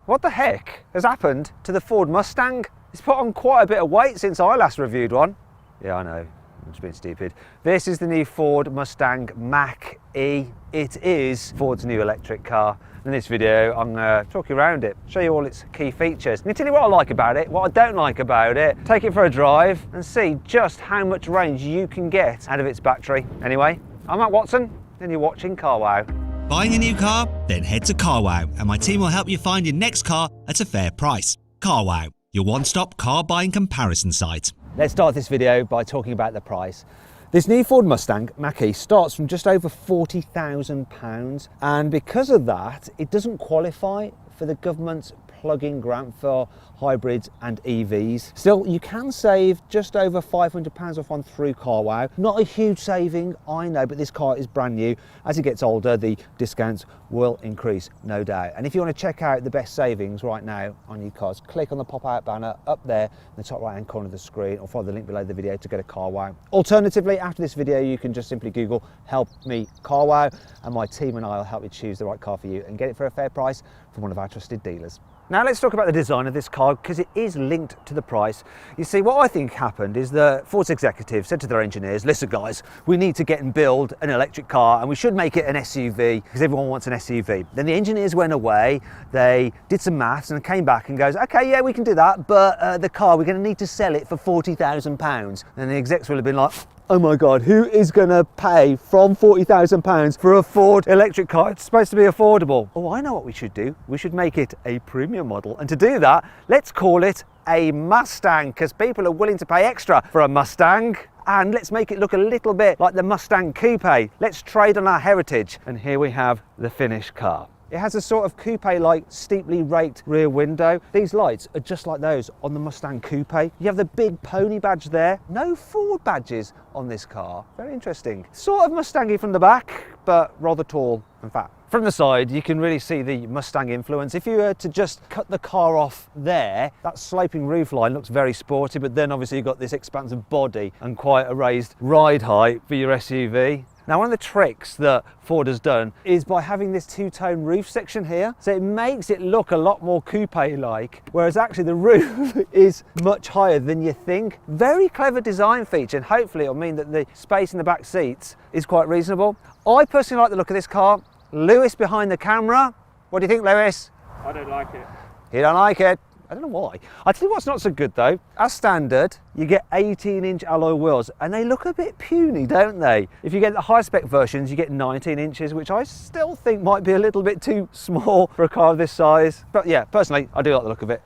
What the heck has happened to the Ford Mustang? It's put on quite a bit of weight since I last reviewed one. Yeah, I know, I'm just being stupid. This is the new Ford Mustang Mach E. It is Ford's new electric car. In this video, I'm going to talk you around it, show you all its key features. I'm going to tell you what I like about it, what I don't like about it, take it for a drive and see just how much range you can get out of its battery. Anyway, I'm Matt Watson and you're watching CarWow. Buying a new car? Then head to CarWow and my team will help you find your next car at a fair price. CarWow, your one-stop car buying comparison site. Let's start this video by talking about the price. This new Ford Mustang Mach E starts from just over £40,000, and because of that it doesn't qualify for the government's plug-in grant for hybrids and EVs. Still, you can save just over £500 off one through CarWow. Not a huge saving, I know, but this car is brand new. As it gets older, the discounts will increase, no doubt. And if you want to check out the best savings right now on new cars, click on the pop-out banner up there in the top right-hand corner of the screen, or follow the link below the video to go to CarWow. Alternatively, after this video, you can just simply Google "Help Me CarWow," and my team and I will help you choose the right car for you and get it for a fair price from one of our trusted dealers. Now let's talk about the design of this car, because it is linked to the price. You see, what I think happened is the Ford's executives said to their engineers, listen guys, we need to get and build an electric car and we should make it an SUV because everyone wants an SUV. Then the engineers went away, they did some maths and came back and goes, okay, yeah, we can do that, but the car, we're going to need to sell it for £40,000. And the execs will have been like, oh my God, who is going to pay from £40,000 for a Ford electric car? It's supposed to be affordable. Oh, I know what we should do. We should make it a premium model. And to do that, let's call it a Mustang, because people are willing to pay extra for a Mustang. And let's make it look a little bit like the Mustang Coupe. Let's trade on our heritage. And here we have the finished car. It has a sort of coupe-like steeply raked rear window. These lights are just like those on the Mustang Coupe. You have the big pony badge there. No Ford badges on this car. Very interesting. Sort of Mustangy from the back, but rather tall and fat. From the side, you can really see the Mustang influence. If you were to just cut the car off there, that sloping roofline looks very sporty, but then obviously you've got this expansive body and quite a raised ride height for your SUV. Now, one of the tricks that Ford has done is by having this two-tone roof section here. So it makes it look a lot more coupe-like, whereas actually the roof is much higher than you think. Very clever design feature, and hopefully it'll mean that the space in the back seats is quite reasonable. I personally like the look of this car. Lewis behind the camera. What do you think, Lewis? I don't like it. You don't like it? I don't know why. I tell you what's not so good though. As standard, you get 18-inch alloy wheels and they look a bit puny, don't they? If you get the high-spec versions, you get 19 inches, which I still think might be a little bit too small for a car of this size. But yeah, personally, I do like the look of it.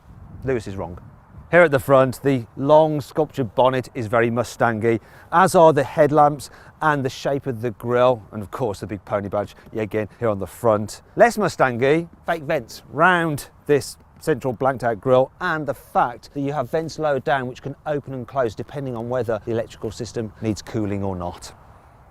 Lewis is wrong. Here at the front, the long sculptured bonnet is very Mustangy, as are the headlamps and the shape of the grille, and of course the big pony badge, yeah, again, here on the front. Less Mustangy, fake vents round this central blanked out grille, and the fact that you have vents lower down which can open and close depending on whether the electrical system needs cooling or not.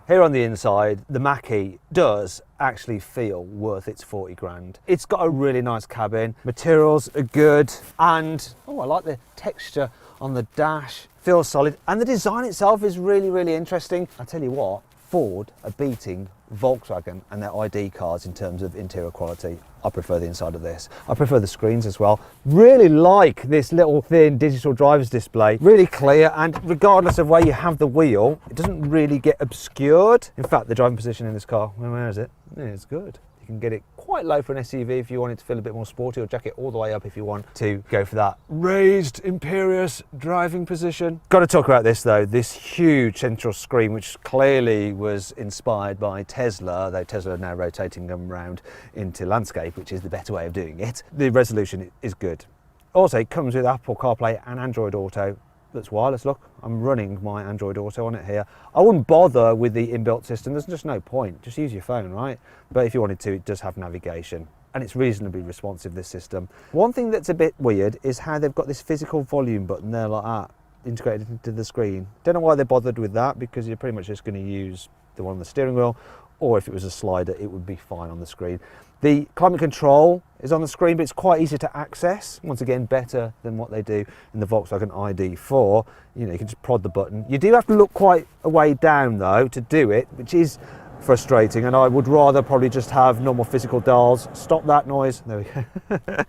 Here on the inside, the Mach E does actually feel worth its 40 grand. It's got a really nice cabin, materials are good, and oh, I like the texture on the dash, feels solid, and the design itself is really, really interesting. I tell you what, Ford are beating Volkswagen and their ID cars in terms of interior quality. I prefer the inside of this. I prefer the screens as well. Really like this little thin digital driver's display. Really clear, and regardless of where you have the wheel, it doesn't really get obscured. In fact, the driving position in this car, where is it? Yeah, it's good. You can get it quite low for an SUV if you wanted to feel a bit more sporty, or jack it all the way up if you want to go for that raised, imperious driving position. Got to talk about this though, this huge central screen, which clearly was inspired by Tesla, though Tesla are now rotating them around into landscape, which is the better way of doing it. The resolution is good. Also, it comes with Apple CarPlay and Android Auto. That's wireless. Look, I'm running my Android Auto on it here. I wouldn't bother with the inbuilt system. There's just no point. Just use your phone, right? But if you wanted to, it does have navigation. And it's reasonably responsive, this system. One thing that's a bit weird is how they've got this physical volume button there like that, integrated into the screen. Don't know why they bothered with that, because you're pretty much just going to use the one on the steering wheel, or if it was a slider, it would be fine on the screen. The climate control is on the screen, but it's quite easy to access. Once again, better than what they do in the Volkswagen ID4. You know, you can just prod the button. You do have to look quite a way down though to do it, which is frustrating, and I would rather probably just have normal physical dials. Stop that noise. There we go.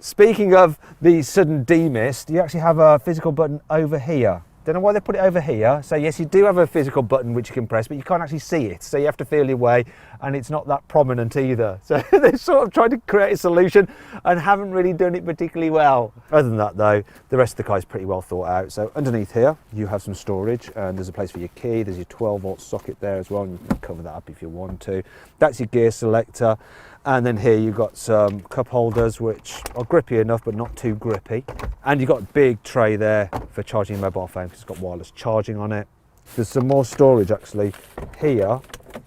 Speaking of the sudden demist, you actually have a physical button over here. Don't know why they put it over here. So yes, you do have a physical button which you can press, but you can't actually see it. So you have to feel your way, and it's not that prominent either. So they've sort of tried to create a solution and haven't really done it particularly well. Other than that though, the rest of the car is pretty well thought out. So underneath here, you have some storage, and there's a place for your key. There's your 12-volt socket there as well, and you can cover that up if you want to. That's your gear selector. And then here you've got some cup holders which are grippy enough but not too grippy. And you've got a big tray there for charging your mobile phone because it's got wireless charging on it. There's some more storage actually here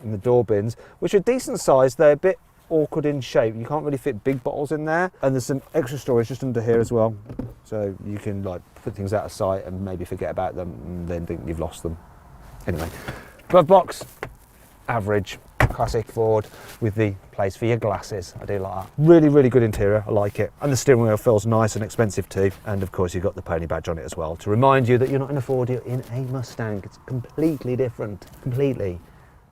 in the door bins, which are decent size. They're a bit awkward in shape. You can't really fit big bottles in there. And there's some extra storage just under here as well. So you can like put things out of sight and maybe forget about them and then think you've lost them. Anyway, glove box, average. Classic Ford with the place for your glasses. I do like that. Really, really good interior. I like it. And the steering wheel feels nice and expensive too. And of course, you've got the pony badge on it as well to remind you that you're not in a Ford, you're in a Mustang. It's completely different. Completely.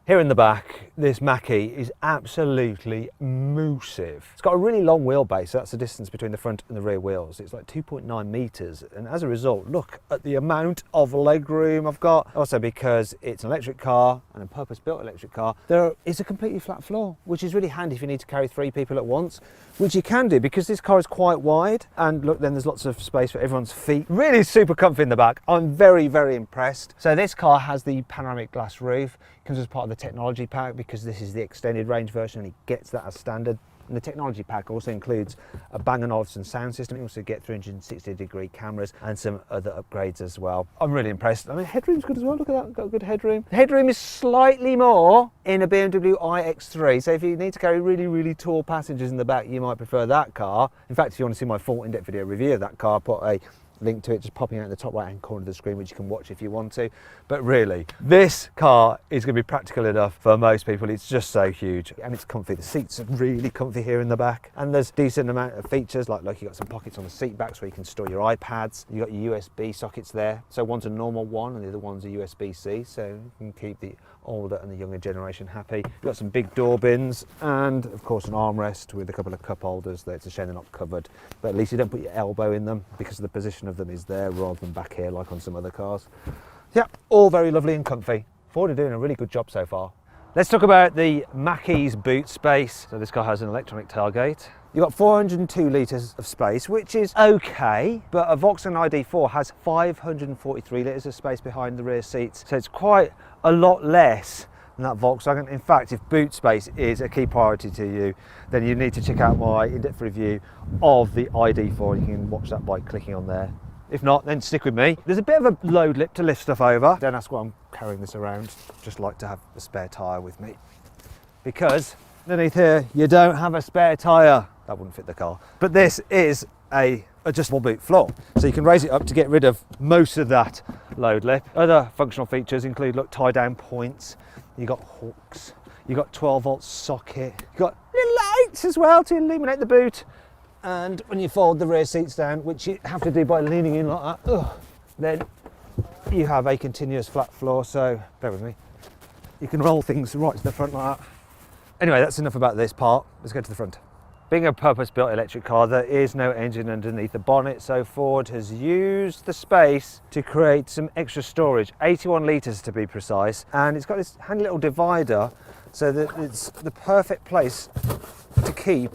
Here in the back, this Mach E is absolutely massive. It's got a really long wheelbase, so that's the distance between the front and the rear wheels. It's like 2.9 meters, and as a result, look at the amount of legroom I've got. Also, because it's an electric car and a purpose-built electric car, there is a completely flat floor, which is really handy if you need to carry 3 people at once, which you can do because this car is quite wide. And look, then there's lots of space for everyone's feet. Really super comfy in the back. I'm very, very impressed. So this car has the panoramic glass roof. Comes as part of the technology pack because this is the extended range version and it gets that as standard. And the technology pack also includes a Bang & Olufsen sound system. You also get 360-degree cameras and some other upgrades as well. I'm really impressed. I mean, headroom's good as well. Look at that, got a good headroom. The headroom is slightly more in a BMW iX3. So if you need to carry really, really tall passengers in the back, you might prefer that car. In fact, if you want to see my full in-depth video review of that car, put a link to it just popping out in the top right hand corner of the screen, which you can watch if you want to. But really, this car is going to be practical enough for most people. It's just so huge and it's comfy. The seats are really comfy here in the back, and there's a decent amount of features like you've got some pockets on the seat backs where you can store your iPads. You've got your USB sockets there, so one's a normal one and the other one's a USB-C, so you can keep the older and the younger generation happy. You've got some big door bins and of course an armrest with a couple of cup holders. It's a shame they're not covered, but at least you don't put your elbow in them because the position of them is there rather than back here like on some other cars. Yeah, all very lovely and comfy. Ford are doing a really good job so far. Let's talk about the Mach E's boot space. So this car has an electronic tailgate. You've got 402 litres of space, which is okay, but a Volkswagen ID4 has 543 litres of space behind the rear seats, so it's quite a lot less than that Volkswagen. In fact, if boot space is a key priority to you, then you need to check out my in-depth review of the ID4. You can watch that by clicking on there. If not, then stick with me. There's a bit of a load lip to lift stuff over. Don't ask why I'm carrying this around. Just like to have a spare tyre with me. Because underneath here, you don't have a spare tyre. That wouldn't fit the car. But this is a adjustable boot floor. So you can raise it up to get rid of most of that load lip. Other functional features include, look, tie down points. You've got hooks. You've got 12-volt socket. You've got little lights as well to illuminate the boot. And when you fold the rear seats down, which you have to do by leaning in like that, then you have a continuous flat floor, so bear with me. You can roll things right to the front like that. Anyway, that's enough about this part. Let's go to the front. Being a purpose-built electric car, there is no engine underneath the bonnet, so Ford has used the space to create some extra storage, 81 litres to be precise, and it's got this handy little divider so that it's the perfect place to keep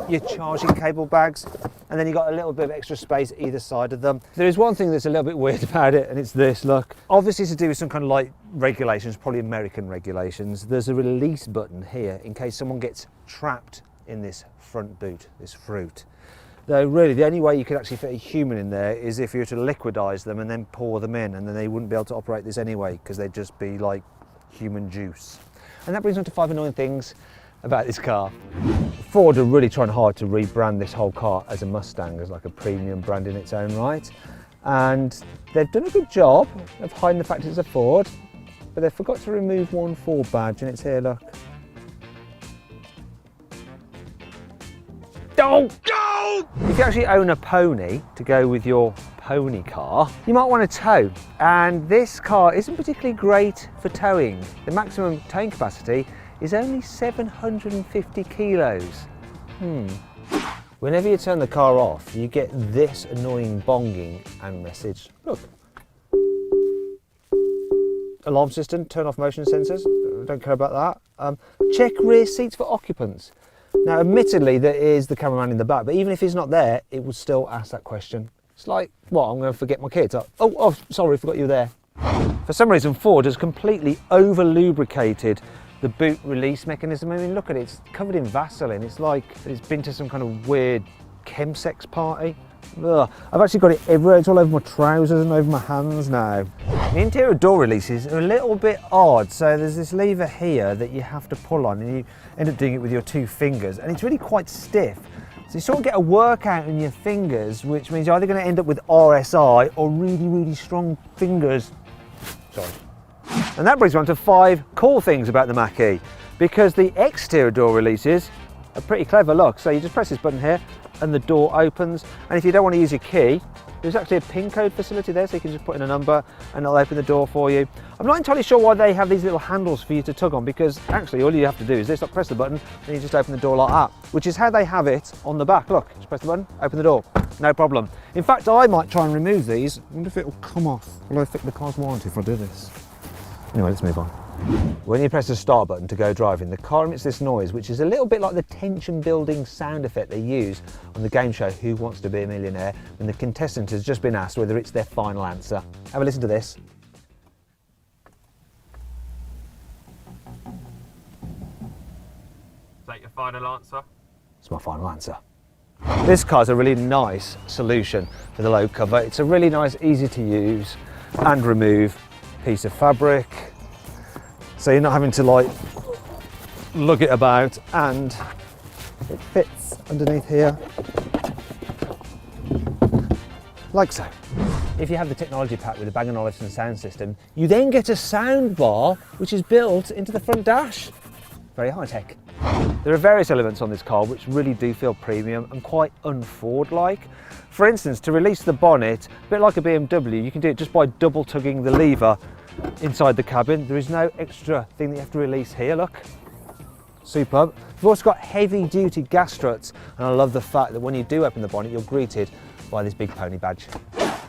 your charging cable bags, and then you've got a little bit of extra space either side of them. There is one thing that's a little bit weird about it, and it's this, look. Obviously to do with some kind of like regulations, probably American regulations, there's a release button here in case someone gets trapped in this front boot, this fruit. Though really the only way you could actually fit a human in there is if you were to liquidize them and then pour them in, and then they wouldn't be able to operate this anyway because they'd just be like human juice. And that brings on to 5 annoying things about this car. Ford are really trying hard to rebrand this whole car as a Mustang, as like a premium brand in its own right. And they've done a good job of hiding the fact it's a Ford, but they forgot to remove one Ford badge, and it's here, look. Don't go! If you actually own a pony to go with your pony car, you might want to tow. And this car isn't particularly great for towing. The maximum towing capacity is only 750 kilos. Whenever you turn the car off, you get this annoying bonging and message. Look. Alarm system, turn off motion sensors, don't care about that. Check rear seats for occupants. Now admittedly there is the cameraman in the back, but even if he's not there, it will still ask that question. It's like, what, I'm going to forget my kids? Oh, sorry, forgot you were there. For some reason Ford has completely over lubricated the boot release mechanism. I mean, look at it, it's covered in Vaseline. It's like it's been to some kind of weird chemsex party. Ugh. I've actually got it everywhere. It's all over my trousers and over my hands now. The interior door releases are a little bit odd. So there's this lever here that you have to pull on, and you end up doing it with your 2 fingers, and it's really quite stiff. So you sort of get a workout in your fingers, which means you're either going to end up with RSI or really, really strong fingers. Sorry. And that brings me on to 5 cool things about the Mach E, because the exterior door releases are pretty clever. Look, so you just press this button here and the door opens, and if you don't want to use your key, there's actually a PIN code facility there, so you can just put in a number and it'll open the door for you. I'm not entirely sure why they have these little handles for you to tug on, because actually all you have to do is this, press the button and you just open the door like that, which is how they have it on the back. Look, just press the button, open the door, no problem. In fact, I might try and remove these. I wonder if it will come off. Will I affect the car's warranty if I do this? Anyway, let's move on. When you press the start button to go driving, the car emits this noise, which is a little bit like the tension building sound effect they use on the game show Who Wants to Be a Millionaire, when the contestant has just been asked whether it's their final answer. Have a listen to this. Is that your final answer? It's my final answer. This car's a really nice solution for the load cover. It's a really nice, easy to use and remove piece of fabric, so you're not having to like lug it about, and it fits underneath here like so. If you have the technology pack with the Bang & Olufsen sound system, you then get a sound bar which is built into the front dash. Very high tech. There are various elements on this car which really do feel premium and quite un-Ford like. For instance, to release the bonnet, a bit like a BMW, you can do it just by double tugging the lever inside the cabin. There is no extra thing that you have to release here, look. Superb. You've also got heavy duty gas struts, and I love the fact that when you do open the bonnet, you're greeted by this big pony badge.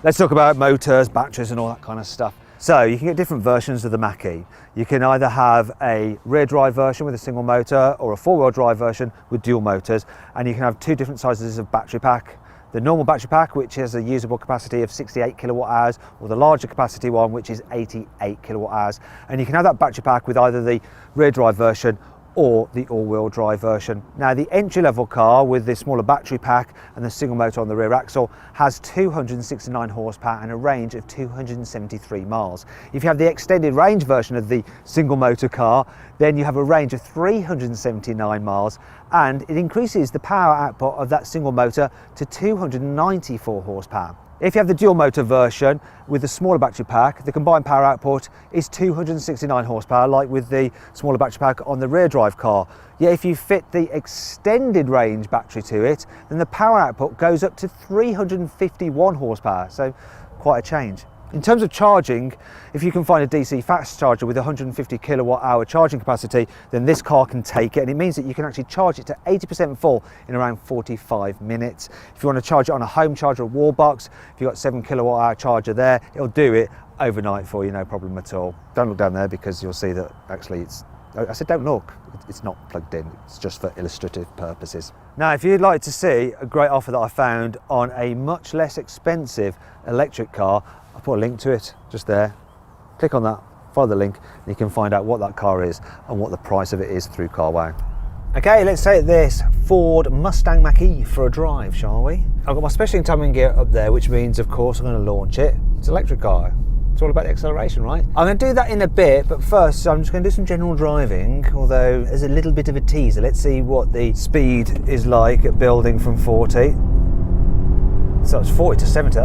Let's talk about motors, batteries and all that kind of stuff. So you can get different versions of the Mach E. You can either have a rear drive version with a single motor or a 4-wheel drive version with dual motors, and you can have 2 different sizes of battery pack. The normal battery pack, which has a usable capacity of 68 kilowatt hours, or the larger capacity one, which is 88 kilowatt hours. And you can have that battery pack with either the rear drive version or the all-wheel drive version. Now, the entry-level car with the smaller battery pack and the single motor on the rear axle has 269 horsepower and a range of 273 miles. If you have the extended range version of the single motor car, then you have a range of 379 miles, and it increases the power output of that single motor to 294 horsepower. If you have the dual motor version with the smaller battery pack, the combined power output is 269 horsepower, like with the smaller battery pack on the rear drive car. Yet if you fit the extended range battery to it, then the power output goes up to 351 horsepower, so quite a change. In terms of charging, if you can find a DC fast charger with 150 kilowatt hour charging capacity, then this car can take it, and it means that you can actually charge it to 80% full in around 45 minutes. If you want to charge it on a home charger or wall box, if you've got 7 kilowatt hour charger there, it'll do it overnight for you, no problem at all. Don't look down there because you'll see that actually I said don't look, it's not plugged in, it's just for illustrative purposes. Now, if you'd like to see a great offer that I found on a much less expensive electric car, I'll put a link to it just there. Click on that, follow the link, and you can find out what that car is and what the price of it is through carwow. Okay, let's take this Ford Mustang Mach E for a drive, shall we? I've got my special timing gear up there, which means, of course, I'm going to launch it. It's an electric car. It's all about the acceleration, right? I'm going to do that in a bit, but first I'm just going to do some general driving, although there's a little bit of a teaser. Let's see what the speed is like at building from 40. So it's 40 to 70.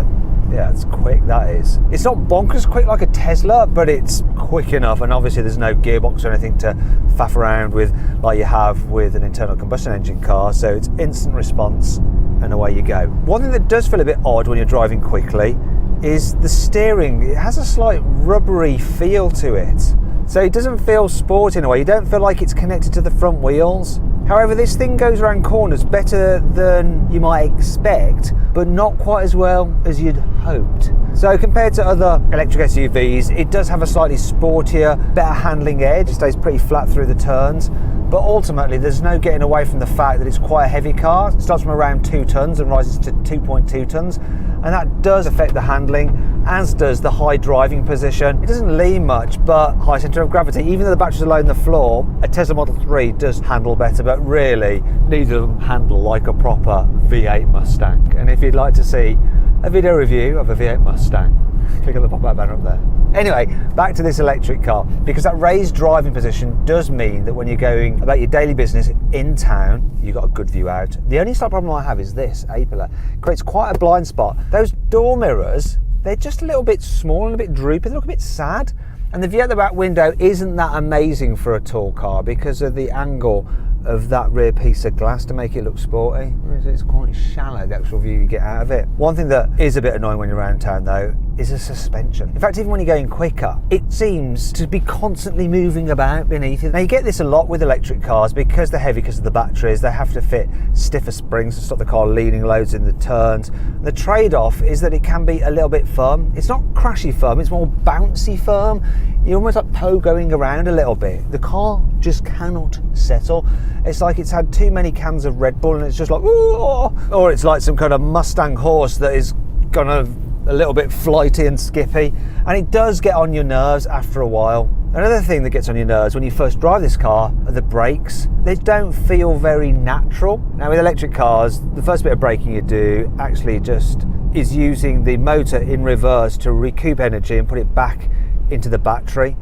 Yeah, it's quick, that is. It's not bonkers quick like a Tesla, but it's quick enough, and obviously there's no gearbox or anything to faff around with like you have with an internal combustion engine car, so it's instant response and away you go. One thing that does feel a bit odd when you're driving quickly is the steering. It has a slight rubbery feel to it, so it doesn't feel sporty in a way. You don't feel like it's connected to the front wheels. However, this thing goes around corners better than you might expect, but not quite as well as you'd hoped. So compared to other electric SUVs, it does have a slightly sportier, better handling edge. It stays pretty flat through the turns, but ultimately there's no getting away from the fact that it's quite a heavy car. It starts from around 2 tons and rises to 2.2 tons, and that does affect the handling, as does the high driving position. It doesn't lean much, but high centre of gravity. Even though the batteries are low on the floor, a Tesla Model 3 does handle better, but really neither of them handle like a proper V8 Mustang. And if you'd like to see a video review of a V8 Mustang, click on the pop-up banner up there. Anyway, back to this electric car, because that raised driving position does mean that when you're going about your daily business in town, you've got a good view out. The only slight problem I have is this A-pillar. It creates quite a blind spot. Those door mirrors, they're just a little bit small and a bit droopy. They look a bit sad. And the view out the back window isn't that amazing for a tall car because of the angle of that rear piece of glass to make it look sporty. It's quite shallow, the actual view you get out of it. One thing that is a bit annoying when you're around town though is the suspension. In fact, even when you're going quicker, it seems to be constantly moving about beneath it. Now you get this a lot with electric cars because they're heavy because of the batteries. They have to fit stiffer springs to stop the car leaning loads in the turns. The trade-off is that it can be a little bit firm. It's not crashy firm, it's more bouncy firm. You're almost like pogoing around a little bit. The car just cannot settle. It's like it's had too many cans of Red Bull and it's just like, ooh, or it's like some kind of Mustang horse that is kind of a little bit flighty and skippy. And it does get on your nerves after a while. Another thing that gets on your nerves when you first drive this car are the brakes. They don't feel very natural. Now with electric cars, the first bit of braking you do actually just is using the motor in reverse to recoup energy and put it back into the battery,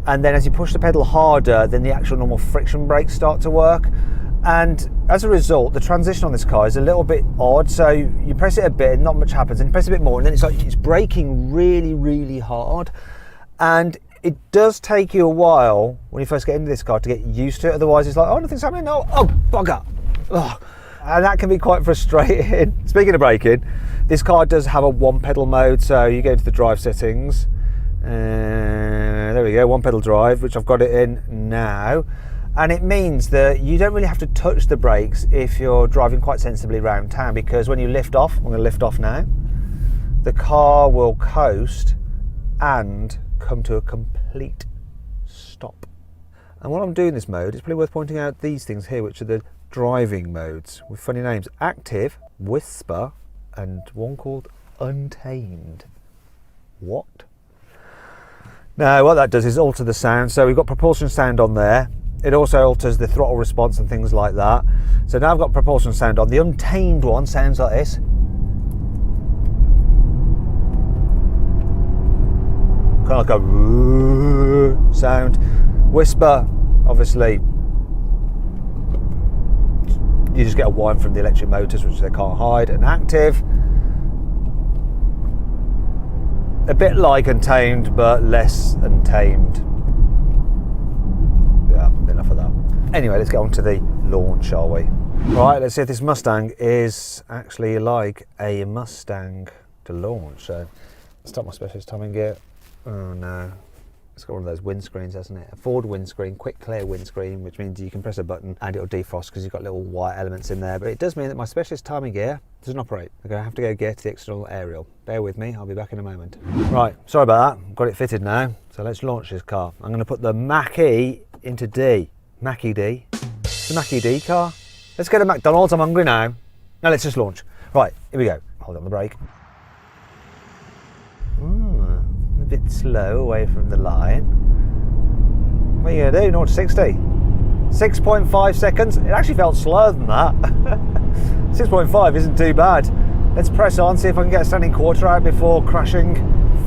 and then as you push the pedal harder, then the actual normal friction brakes start to work, and as a result the transition on this car is a little bit odd. So you press it a bit and not much happens, and you press a bit more and then it's like it's braking really hard, and it does take you a while when you first get into this car to get used to it. Otherwise it's like, oh, nothing's happening, no, oh bugger. Ugh. And that can be quite frustrating. Speaking of braking, this car does have a one pedal mode, so you go into the drive settings. There we go, one pedal drive, which I've got it in now, and it means that you don't really have to touch the brakes if you're driving quite sensibly around town, because when you lift off, I'm going to lift off now, the car will coast and come to a complete stop. And while I'm doing this mode, it's probably worth pointing out these things here, which are the driving modes with funny names: Active, Whisper, and one called Untamed. What? Now what that does is alter the sound. So we've got propulsion sound on there. It also alters the throttle response and things like that. So now I've got propulsion sound on. The Untamed one sounds like this. Kind of like a sound. Whisper, obviously, you just get a whine from the electric motors, which they can't hide. And Active, a bit like Untamed, but less Untamed. Yeah, enough of that. Anyway, let's get on to the launch, shall we? Right, let's see if this Mustang is actually like a Mustang to launch. So, start my specialist timing gear. Oh no, it's got one of those windscreens, hasn't it? A forward windscreen, quick clear windscreen, which means you can press a button and it'll defrost because you've got little white elements in there. But it does mean that my specialist timing gear doesn't operate. I'm going to have to go gear to the external aerial. Bear with me, I'll be back in a moment. Right, sorry about that. I've got it fitted now. So let's launch this car. I'm going to put the Mach E into D. Mach E D. It's the Mach E D car. Let's go to McDonald's, I'm hungry now. Now let's just launch. Right, here we go. Hold on the brake. A bit slow away from the line. What are you going to do? 0 to 60? 6.5 seconds. It actually felt slower than that. 6.5 isn't too bad. Let's press on, see if I can get a standing quarter out before crashing.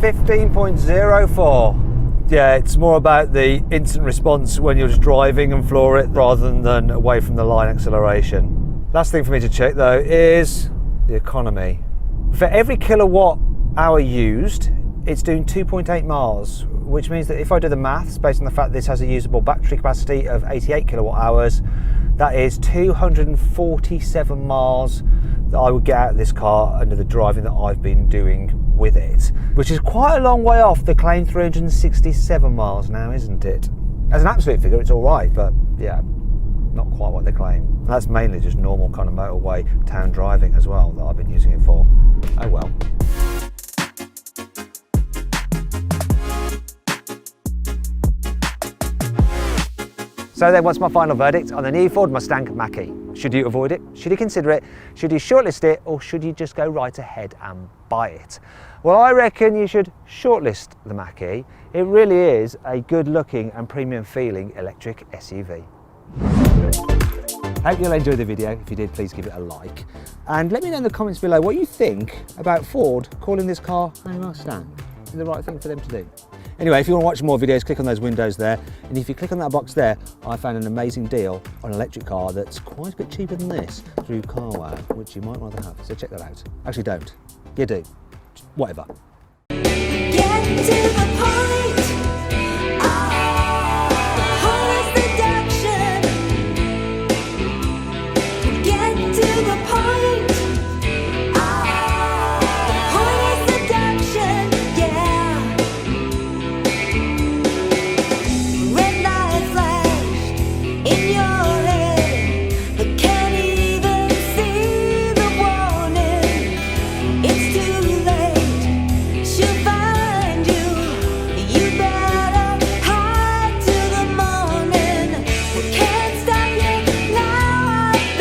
15.04. Yeah, it's more about the instant response when you're just driving and floor it rather than away from the line acceleration. Last thing for me to check though is the economy. For every kilowatt hour used, it's doing 2.8 miles, which means that if I do the maths based on the fact this has a usable battery capacity of 88 kilowatt hours, that is 247 miles that I would get out of this car under the driving that I've been doing with it, which is quite a long way off the claimed 367 miles now, isn't it? As an absolute figure, it's all right, but yeah, not quite what they claim. And that's mainly just normal kind of motorway town driving as well that I've been using it for. Oh well. So then, what's my final verdict on the new Ford Mustang Mach E? Should you avoid it? Should you consider it? Should you shortlist it? Or should you just go right ahead and buy it? Well, I reckon you should shortlist the Mach E. It really is a good looking and premium feeling electric SUV. I hope you'll enjoy the video. If you did, please give it a like. And let me know in the comments below what you think about Ford calling this car a Mustang. Is it the right thing for them to do? Anyway, if you want to watch more videos, click on those windows there. And if you click on that box there, I found an amazing deal on an electric car that's quite a bit cheaper than this through carwow, which you might rather have. So check that out. Actually, don't. You do. Whatever. Get to the